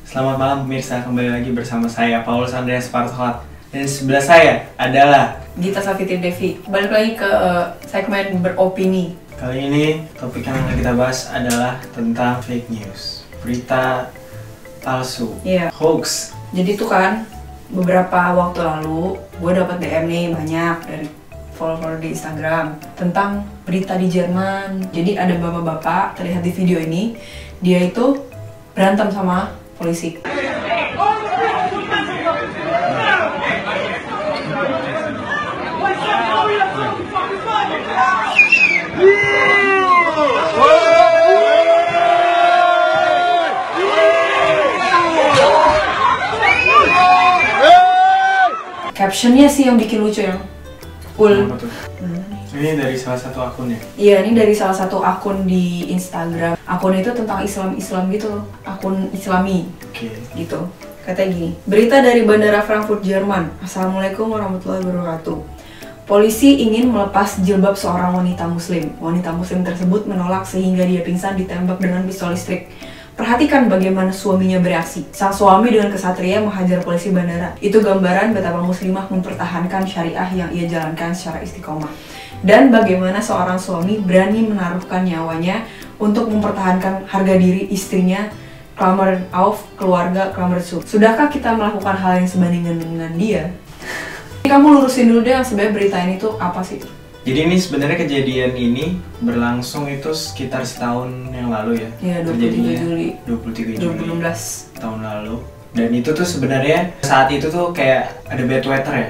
Selamat malam pemirsa, kembali lagi bersama saya Paulus Andreas Partohat. Dan sebelah saya adalah Gita Savitri Devi. Balik lagi ke segmen beropini. Kali ini topik yang akan kita bahas adalah tentang fake news, berita palsu, hoax. Jadi tuh kan beberapa waktu lalu gue dapat DM nih banyak dari follower di Instagram tentang berita di Jerman. Jadi ada bapak-bapak, terlihat di video ini, dia itu berantem sama polisi. Captionnya sih yang bikin lucu yang Ini dari salah satu akun ya? Iya, ini dari salah satu akun di Instagram. Akun itu tentang Islam gitu loh, akun Islami. Gitu. Katanya gini, berita dari Bandara Frankfurt, Jerman. Assalamualaikum warahmatullahi wabarakatuh. Polisi ingin melepas jilbab seorang wanita muslim. Wanita muslim tersebut menolak sehingga dia pingsan ditembak dengan pistol listrik. Perhatikan bagaimana suaminya bereaksi. Sang suami dengan kesatria menghajar polisi bandara. Itu gambaran betapa muslimah mempertahankan syariah yang ia jalankan secara istiqomah. Dan bagaimana seorang suami berani menaruhkan nyawanya untuk mempertahankan harga diri istrinya, Klammer auf, keluarga, Klammer zu. Sudahkah kita melakukan hal yang sebanding dengan dia? Kamu lurusin dulu deh yang sebenarnya berita ini tuh apa sih? Jadi ini sebenarnya kejadian ini berlangsung itu sekitar setahun yang lalu ya? Iya, 23 Juli 2016 tahun lalu. Dan itu tuh sebenarnya saat itu tuh kayak ada bad weather ya?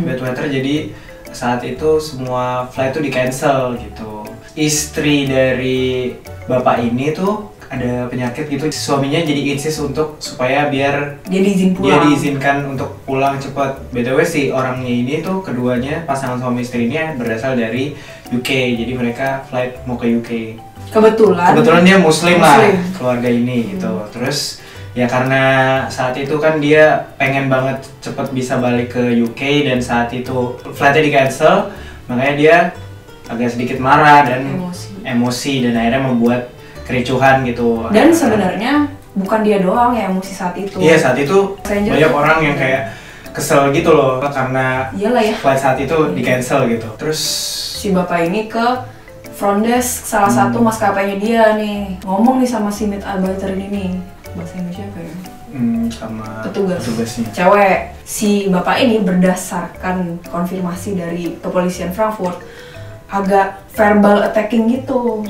Bad weather, jadi saat itu semua flight tuh di cancel gitu. Istri dari bapak ini tuh ada penyakit gitu, suaminya jadi insist untuk supaya biar dia diizinkan untuk pulang cepat. BTW si orangnya ini tuh keduanya pasangan suami istri ini berasal dari UK, jadi mereka flight mau ke UK. Kebetulan dia muslim lah keluarga ini gitu. Terus ya karena saat itu kan dia pengen banget cepet bisa balik ke UK dan saat itu flightnya di cancel, makanya dia agak sedikit marah dan emosi dan akhirnya membuat kericuhan gitu. Dan sebenarnya bukan dia doang yang emosi saat itu. Iya, saat itu banyak orang yang kayak kesel gitu loh karena flight saat itu di cancel gitu. Terus si bapak ini ke front desk salah satu maskapainya dia nih, ngomong nih sama si Mitarbeiter ini nih. Bahasa Indonesia apa ya? Sama petugasnya. Cewek. Si bapak ini berdasarkan konfirmasi dari kepolisian Frankfurt agak verbal attacking gitu.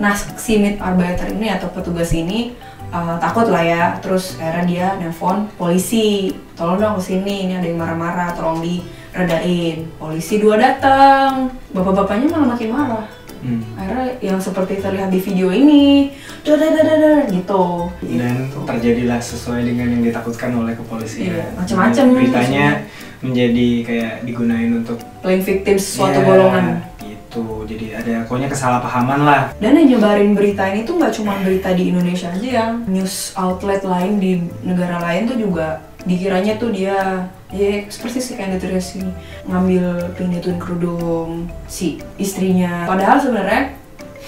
Nah, si Mitarbeiter ini atau petugas ini takut lah ya. Terus akhirnya dia nelpon polisi, tolong dong kesini, ini ada yang marah-marah, tolong diredain. Polisi 2 datang, bapak-bapaknya malah makin marah. Akhirnya yang seperti terlihat di video ini, gitu. Dan terjadilah sesuai dengan yang ditakutkan oleh kepolisian. Iya, macam-macam. Beritanya menjadi kayak digunain untuk playing victim suatu golongan. Gitu, jadi ada pokoknya kesalahpahaman lah. Dan yang nyebarin berita ini tuh nggak cuma berita di Indonesia aja, yang news outlet lain di negara lain tuh juga dikiranya tuh dia seperti sih kayak ditulis sini ngambil pindahin kerudung si istrinya. Padahal sebenarnya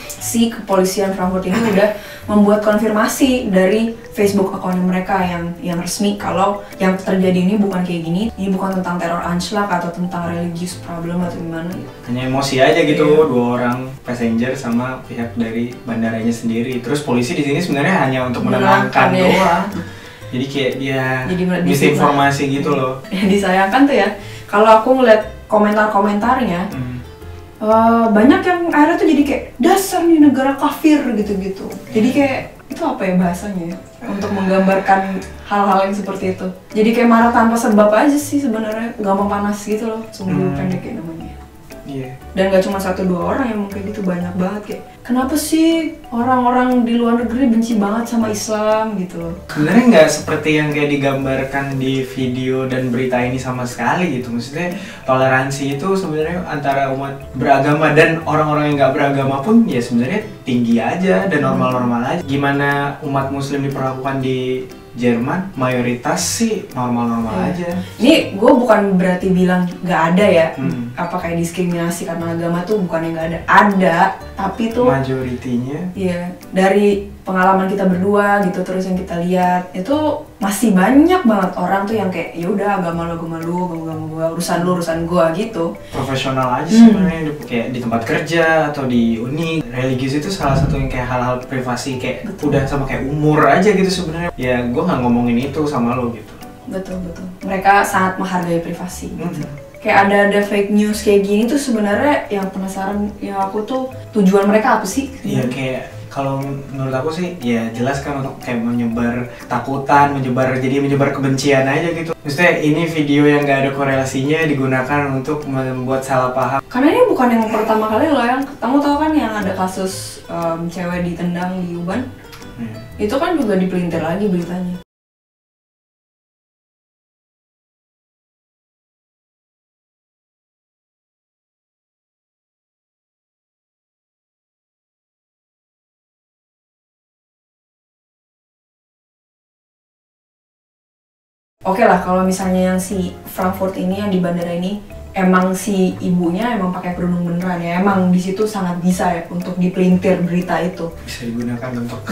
si kepolisian Frankfurt ini udah membuat konfirmasi dari Facebook account mereka yang resmi kalau yang terjadi ini bukan kayak gini, ini bukan tentang teror Anschlag atau tentang religious problem atau gimana. Hanya emosi aja gitu, 2 orang passenger sama pihak dari bandaranya sendiri. Terus polisi di sini sebenarnya hanya untuk menenangkan doang. Jadi kayak dia misinformasi gitu loh. Disayangkan tuh ya, kalau aku ngeliat komentar-komentarnya, banyak yang akhirnya tuh jadi kayak dasar nih negara kafir gitu-gitu. Jadi kayak itu apa ya bahasanya ya? Untuk menggambarkan hal-hal yang seperti itu. Jadi kayak marah tanpa sebab aja sih sebenarnya, gampang panas gitu loh, sumbu pendek kayak namanya. Dan gak cuma 1-2 orang yang kayak gitu, banyak banget kayak kenapa sih orang-orang di luar negeri benci banget sama Islam gitu loh. Sebenarnya nggak seperti yang kayak digambarkan di video dan berita ini sama sekali gitu. Maksudnya toleransi itu sebenarnya antara umat beragama dan orang-orang yang nggak beragama pun ya sebenarnya tinggi aja dan normal-normal aja. Gimana umat muslim diperlakukan di Jerman, mayoritas sih normal-normal aja. Ini gue bukan berarti bilang nggak ada ya, apa kayak diskriminasi karena agama tuh bukan yang nggak ada, tapi tuh majoritinya. Iya, dari pengalaman kita berdua gitu, terus yang kita lihat itu masih banyak banget orang tuh yang kayak ya udah agama lu, agama gua, urusan lu, urusan gua gitu. Profesional aja sebenarnya, kayak di tempat kerja atau di uni. Religius itu salah satu yang kayak hal-hal privasi kayak udah sama kayak umur aja gitu sebenarnya. Ya gua nggak ngomongin itu sama lo gitu. Betul. Mereka sangat menghargai privasi. Kayak ada fake news kayak gini tuh sebenarnya yang penasaran yang aku tuh tujuan mereka apa sih? Iya kayak kalau menurut aku sih ya jelas kan untuk kayak menyebar ketakutan, menyebar kebencian aja gitu. Maksudnya ini video yang nggak ada korelasinya digunakan untuk membuat salah paham. Karena ini bukan yang pertama kali loh, yang kamu tahu kan yang ada kasus cewek ditendang di Uban. Itu kan juga dipelintir lagi beritanya. Oke lah, kalau misalnya yang si Frankfurt ini yang di bandara ini emang si ibunya emang pakai kerudung beneran ya, emang di situ sangat bisa ya untuk dipelintir berita itu. Bisa digunakan untuk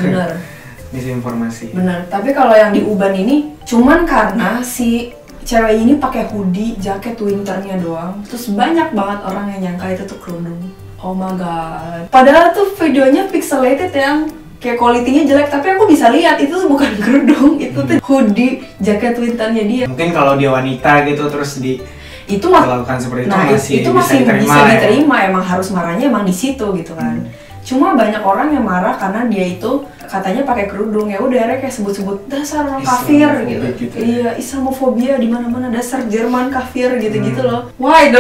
misinformasi. Bener. Tapi kalau yang di Uban ini cuman karena si cewek ini pakai hoodie, jaket winternya doang, terus banyak banget orang yang nyangka itu tuh kerudung. Oh my god. Padahal tuh videonya pixelated yang kayak kualitinya jelek, tapi aku bisa lihat itu tuh bukan kerudung, itu tuh hoodie, jaket winternya dia. Mungkin kalau dia wanita gitu terus itu melakukan seperti itu, nah, masih itu bisa diterima, emang harus marahnya emang di situ gitu kan. Cuma banyak orang yang marah karena dia itu katanya pakai kerudung, ya udah akhirnya kayak sebut-sebut dasar orang kafir gitu. Iya, Islamofobia di mana-mana, dasar Jerman kafir gitu-gitu loh. Why?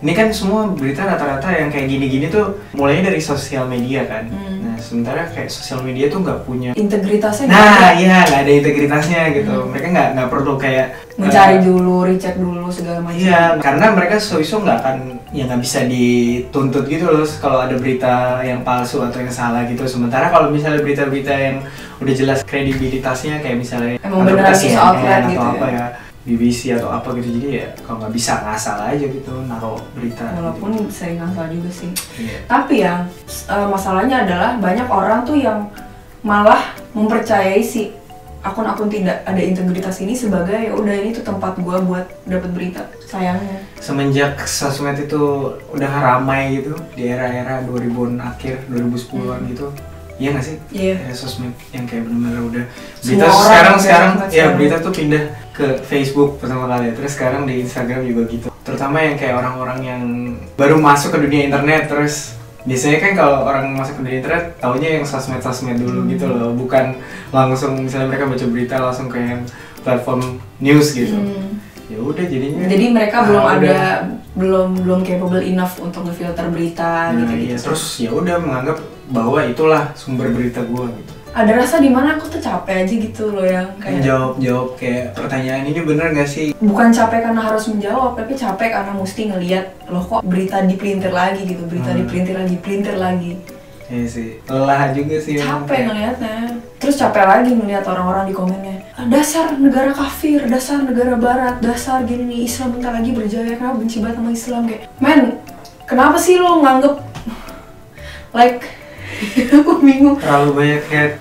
Ini kan semua berita rata-rata yang kayak gini-gini tuh mulainya dari sosial media kan. Nah sementara kayak sosial media tuh nggak punya integritasnya. Nah iya, nggak ada integritasnya gitu. Mereka nggak perlu kayak mencari dulu, recheck dulu segala macam. Iya, karena mereka so-iso nggak akan, ya nggak bisa dituntut gitu loh kalau ada berita yang palsu atau yang salah gitu. Sementara kalau misalnya berita-berita yang udah jelas kredibilitasnya kayak misalnya emang beneran news outlet gitu atau apa ya, BBC atau apa gitu, jadi ya kalau nggak bisa ngasal aja gitu naruh berita. Walaupun gitu. sering ngasal juga sih. Iya. Tapi yang masalahnya adalah banyak orang tuh yang malah mempercayai si akun-akun tidak ada integritas ini sebagai ya udah ini tuh tempat gua buat dapat berita. Sayangnya. Semenjak sosmed itu udah ramai gitu di era-era 2000-an akhir 2010-an gitu. Iya nggak sih? Iya. Sosmed yang kayak benar-benar udah berita sekarang ya berita tuh pindah ke Facebook pertama kali, terus sekarang di Instagram juga gitu. Terutama yang kayak orang-orang yang baru masuk ke dunia internet, terus biasanya kan kalau orang masuk ke dunia internet taunya yang sosmed dulu gitu loh, bukan langsung misalnya mereka baca berita langsung ke yang platform news gitu. Ya udah jadinya. Jadi mereka belum capable enough untuk ngefilter berita gitu. Iya, terus ya udah menganggap bahwa itulah sumber berita gua gitu. Ada rasa dimana aku tuh capek aja gitu loh yang kayak jawab kayak pertanyaan ini bener gak sih? Bukan capek karena harus menjawab, tapi capek karena mesti ngelihat loh kok berita dipelintir lagi gitu, berita dipelintir lagi. Iya sih, lelah juga sih. Capek ngelihatnya. Terus capek lagi ngelihat orang-orang di komennya. Dasar negara kafir, dasar negara barat, dasar gini nih, Islam bentar lagi berjaya, kenapa benci banget sama Islam kayak. Men, kenapa sih lo nganggep like aku bingung. Terlalu banyak kayak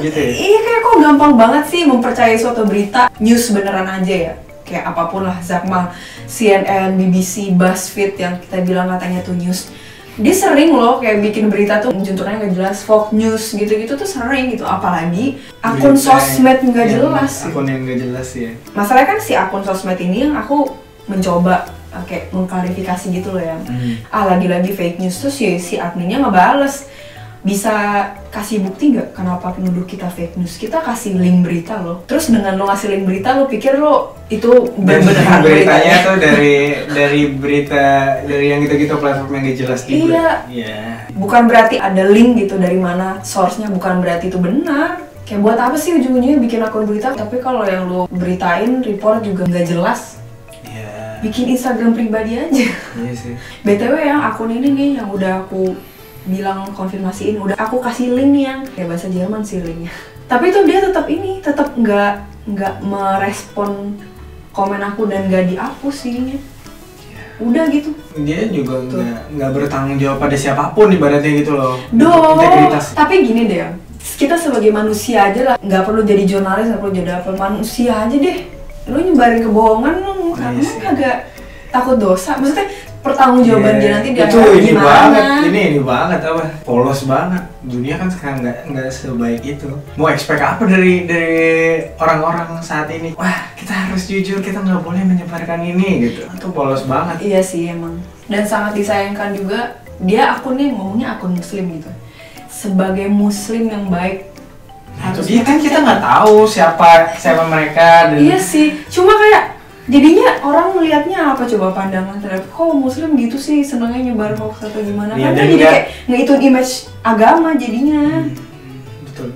gitu ya? Iya kayak kok gampang banget sih mempercayai suatu berita news beneran aja ya. Kayak apapun lah, Zakmal, CNN, BBC, BuzzFeed yang kita bilang katanya tuh news. Dia sering loh kayak bikin berita tuh junturnya nggak jelas, Fox News gitu-gitu tuh sering gitu. Apalagi akun sosmed nggak jelas. Akun yang nggak jelas ya. Masalahnya kan si akun sosmed ini yang aku mencoba kayak mengklarifikasi gitu loh yang lagi-lagi fake news, terus ya si adminnya ngebales. Bisa kasih bukti nggak kenapa penuduh kita fake news? Kita kasih link berita lo. Terus dengan lo ngasih link berita, lo pikir lo itu beneran beritanya tuh dari berita dari yang gitu-gitu platform yang gak jelas gitu. Iya. Bukan berarti ada link gitu dari mana source-nya, bukan berarti itu benar. Kayak buat apa sih ujung-ujungnya bikin akun berita? Tapi kalau yang lo beritain report juga nggak jelas. Iya. Bikin Instagram pribadi aja. Iya sih. BTW yang akun ini nih yang udah aku bilang konfirmasiin, udah aku kasih link nih yang kayak bahasa Jerman sih linknya. Tapi itu dia tetap nggak merespon komen aku dan nggak dihapus ininya. Udah gitu. Dia juga nggak bertanggung jawab pada siapapun ibaratnya gitu loh. Integritas. Tapi gini deh, kita sebagai manusia aja lah, nggak perlu jadi jurnalis, nggak perlu jadi apa, manusia aja deh. Lu nyebarin kebohongan lu agak takut dosa. Maksudnya pertanggungjawaban dia nanti dia ini gimana? Ini banget apa? Polos banget. Dunia kan sekarang nggak sebaik itu. Mau expect apa dari orang-orang saat ini? Wah, kita harus jujur, kita nggak boleh menyebarkan ini gitu. Itu polos banget. Iya sih emang. Dan sangat disayangkan juga dia akunnya ngomongnya akun muslim gitu. Sebagai muslim yang baik. Harusnya kan kita nggak tahu siapa mereka. Dan... Iya sih. Cuma kayak jadinya orang melihatnya apa coba pandangan terhadap kok muslim gitu sih senangnya nyebar hoax atau gimana kan jadi kayak ngehitun image agama jadinya. Betul.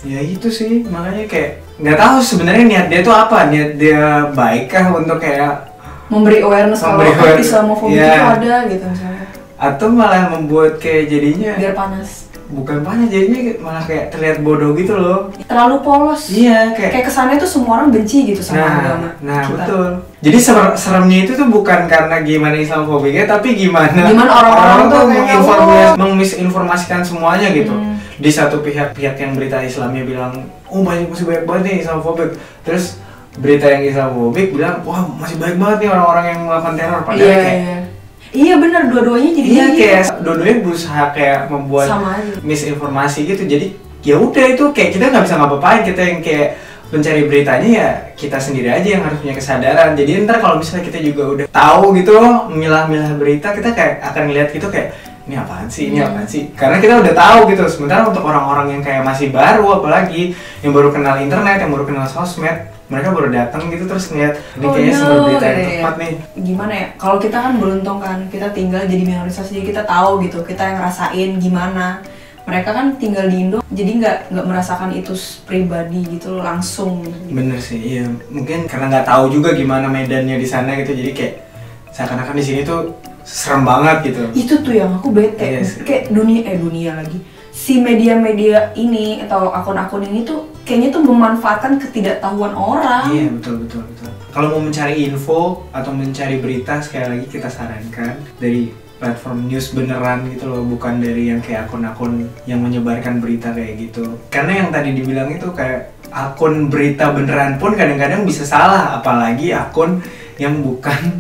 Ya itu sih makanya kayak nggak tahu sebenarnya niat dia tuh apa, niat dia baikkah untuk kayak memberi awareness kalau Islamofobia itu ada gitu misalnya, atau malah membuat kayak jadinya biar panas. Bukan banyak, jadinya malah kayak terlihat bodoh gitu loh. Terlalu polos. Iya, kayak kesannya tuh semua orang benci gitu sama agama. Nah, betul. Jadi seremnya itu tuh bukan karena gimana Islamofobia, tapi gimana orang-orang tuh mengisinformasikan semuanya gitu. Di satu pihak yang berita Islamnya bilang, oh masih banyak banget nih Islamofobik. Terus berita yang Islamofobik bilang, wah masih banyak banget nih orang-orang yang melakukan teror. Padahal Iya benar, dua-duanya jadi kayak dua-duanya berusaha kayak membuat misinformasi gitu. Jadi ya udah itu kayak kita nggak bisa ngapa-ngapain, kita yang kayak mencari beritanya ya kita sendiri aja yang harus punya kesadaran. Jadi ntar kalau misalnya kita juga udah tahu gitu milah-milah berita, kita kayak akan ngeliat gitu kayak ini apaan sih, karena kita udah tahu gitu. Sementara untuk orang-orang yang kayak masih baru, apalagi yang baru kenal internet, yang baru kenal sosmed, mereka baru datang gitu terus ngeliat ini kayaknya sumber berita yang tepat nih. Gimana ya, kalau kita kan beruntung kan, kita tinggal jadi minoritas, jadi kita tahu gitu, kita yang ngerasain gimana. Mereka kan tinggal di Indo, jadi nggak merasakan itu pribadi gitu langsung. Bener sih, iya. Mungkin karena nggak tahu juga gimana medannya di sana gitu, jadi kayak seakan-akan di sini tuh serem banget gitu. Itu tuh yang aku bete, kayak dunia lagi. Si media-media ini atau akun-akun ini tuh kayaknya tuh memanfaatkan ketidaktahuan orang. Iya, betul. Kalau mau mencari info atau mencari berita, sekali lagi kita sarankan dari platform news beneran gitu loh, bukan dari yang kayak akun-akun yang menyebarkan berita kayak gitu. Karena yang tadi dibilang itu kayak akun berita beneran pun kadang-kadang bisa salah, apalagi akun yang bukan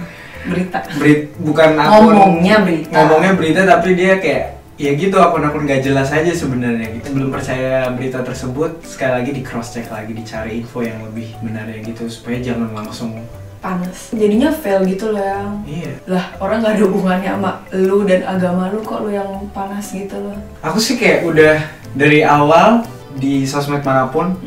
bukan akun ngomongnya berita tapi dia kayak ya gitu akun-akun gak jelas aja sebenarnya gitu. Belum percaya berita tersebut, sekali lagi di cross check lagi, dicari info yang lebih benar ya gitu supaya jangan langsung panas. Jadinya fail gitu loh yang. Iya. Lah orang gak ada hubungannya sama lu dan agama lu, kok lu yang panas gitu loh. Aku sih kayak udah dari awal di sosmed manapun.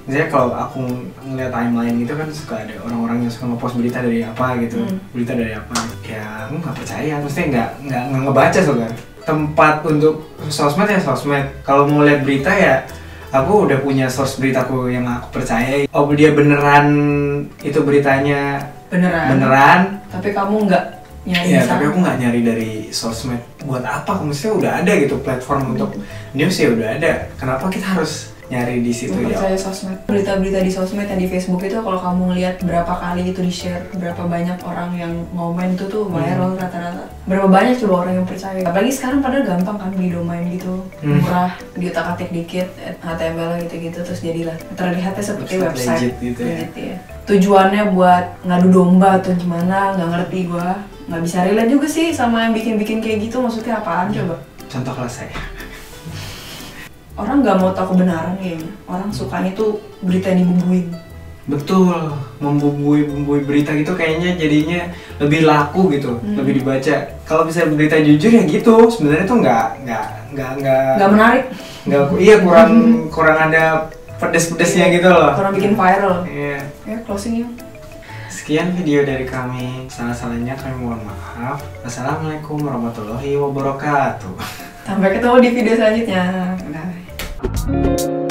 Misalnya kalau aku ngeliat timeline gitu kan suka ada orang-orang yang suka ngepost berita dari apa gitu, berita dari apa, ya aku nggak percaya, maksudnya nggak ngebaca soalnya. Tempat untuk sosmed ya sosmed. Kalau mau lihat berita ya aku udah punya source beritaku yang aku percaya. Oh dia beneran itu beritanya beneran. Tapi kamu nggak nyari. Ya tapi aku nggak nyari dari sosmed. Buat apa? Maksudnya udah ada gitu platform untuk news ya udah ada. Kenapa kita harus nyari di situ ya? Percaya sosmed. Berita-berita di sosmed yang di Facebook itu kalau kamu lihat berapa kali itu di-share, berapa banyak orang yang ngomen itu tuh viral rata-rata. Berapa banyak coba orang yang percaya. Apalagi sekarang padahal gampang kan beli domain gitu. Murah, diutak-atik dikit, HTML gitu-gitu terus jadilah terlihatnya seperti website gitu ya. Tujuannya buat ngadu domba atau gimana, nggak ngerti gua. Nggak bisa relate juga sih sama yang bikin-bikin kayak gitu, maksudnya apaan coba? Contohlah saya. Orang nggak mau tahu kebenaran kayaknya. Orang sukanya tuh berita yang dibumbuin. Betul, membumbui berita gitu kayaknya jadinya lebih laku gitu, lebih dibaca. Kalau bisa berita jujur ya gitu, sebenarnya tuh nggak menarik. Iya kurang ada pedes-pedesnya gitu loh. Kurang bikin viral. Iya. Ya closing yuk. Sekian video dari kami. Salah-salahnya kami mohon maaf. Wassalamualaikum warahmatullahi wabarakatuh. Sampai ketemu di video selanjutnya. Bye.